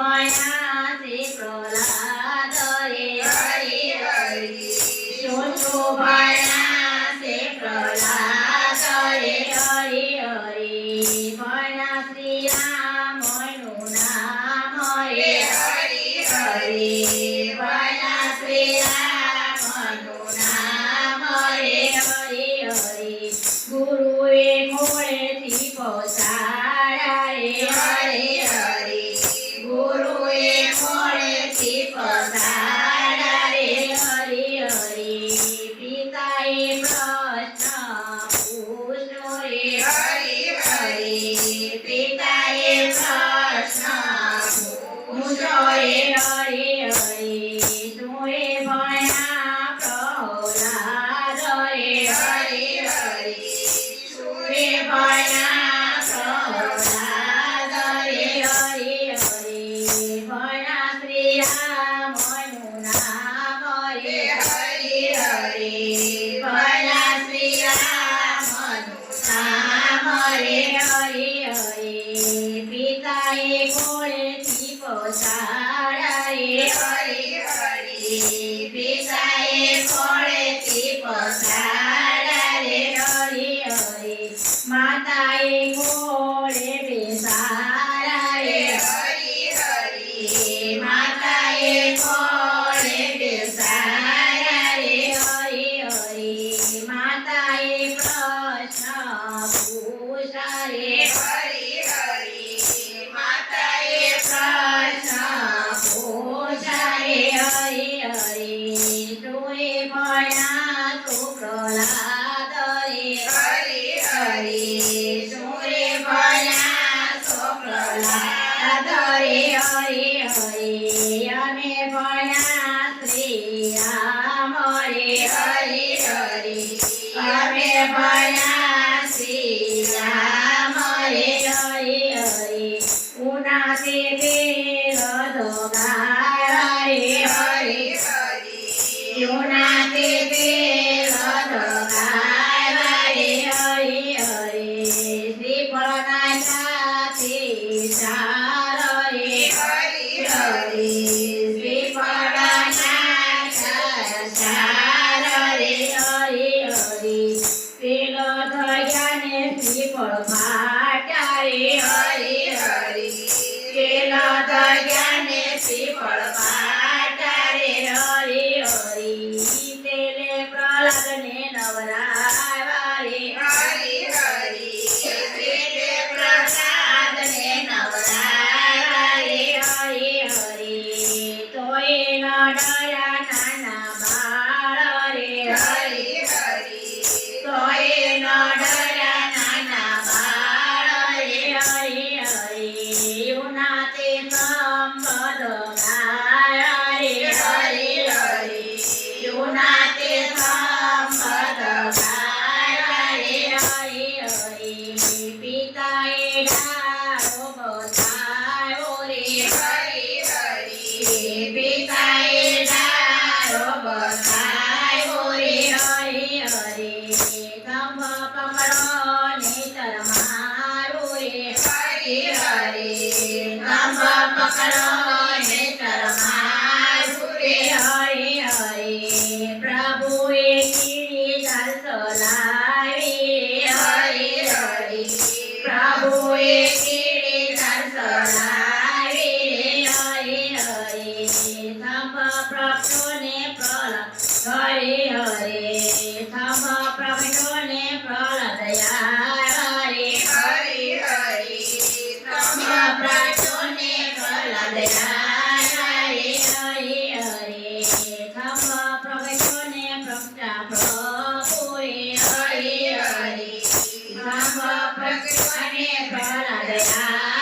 ભણ્યા શ્રી પ્રહલાદ રે હરિ હરિ શું ભણ્યા શ્રી પ્રહલાદ રે હરિ હરિ ભણ્યા શ્રી રામનું નામ રે હરિ હરિ ભણ્યા શ્રી રામનું નામ રે હરિ હરિ ગુરુએ ખોળેથી પહોંચાડ્યા રે હરિ હરિ ગુરુએ ખોળેથી પહોંચાડ્યા રે હરિ હરિ પિતાએ પ્રશ્ન પૂછ્યો રે હરિ હરિ પિતાએ પ્રશ્ન પૂછ્યો રે હરિ હરિ તુએ ભણ્યા પ્રહલાદ રે હરિ હરિ તુએ ભણ્યા પ્રહલાદ રે હરિ હરિ ભણ્યા શ્રી રામનું નામ રે હરિ હરિ ભણ્યા શ્રી રામનું નામ રે હરિ હરિ પિતાએ ખોળેથી પહોંચાડ્યા રે હરિ હરિ પિતાએ ખોળેથી પહોંચાડ્યા રે હરિ હરિ માતાએ ખોળે બેસાડ્યા રે હરિ હરિ માતાએ ખોળે બેસાડ્યા રે હરિ હરિ માતાએ પ્રશ્ન પૂછ્યા રે હરિ હરિ માતાએ પ્રશ્ન પૂછ્યા રે હરિ હરિ તુએ ભણ્યા તો પ્રહલાદ રે હરિ હરિ તુએ ભણ્યા તો પ્રહલાદ રે હરિ હરિ અમે ભણ્યા શ્રી રામ રે હરિ હરિ અમે ભણ્યા શ્રી રામ રે હરિ હરિ ઉનાસે તેલ ધોગાયા રે હરિ હરિ ઉનાસે તેલ ધોગાયા રે હરિ હરિ શ્રીફળના સાથે ચાર રે હરિ હરિ શ્રીફળના ચાર રે હરિ હરિ તેલ ધર્યાને શ્રીફળ ફાટ્યા રે હરિ હરિ તેલ ધર્યાને શ્રીફળ ફાટ્યા રે હરિ હરિ તેલે પ્રહલાદને નવરાવ્યા રે હરિ હરિ તેલે પ્રહલાદને નવરાવ્યા રે હરિ હરિ તોય ન ડર્યા નાના બાળ રે હરિ હરિ તોય ન ડર્યા નાના બાળ રે હરિ હરિ ઉનાતે સંબંધ ગાયા રે હરિ હરિ ઉનાતે સંબંધ ગાયા રે હરિ હરિ પિતાએ ડાળો બતાવ્યો રે હરિ હરિ પિતાએ ડાળો બતાવ્યો રે હરિ હરિ ખંભ પકડો નેતર મારો રે હરિ હરિ ખંભ પકડો નેતર મારો રે હરિ હરિ પ્રભુએ કીડી ચાલ ચલાવી હરિ હરિ પ્રભુએ કીડી ચાલ ચલાવી હરિ હરિ ખંભ પ્રગટોને પ્રહલાદ હરિ હરિ ખંભ પ્રગટોને પ્રહલાદ આવ્યા રે હરિ હરિ ખંભ પ્રગટોને પ્રહલાદ આવ્યા રે હરિ હરિ ખંભ પ્રગટોને પ્રગટા પ્રભુ રે હરિ હરિ ખંભ પ્રગટોને પ્રહલાદ આવ્યા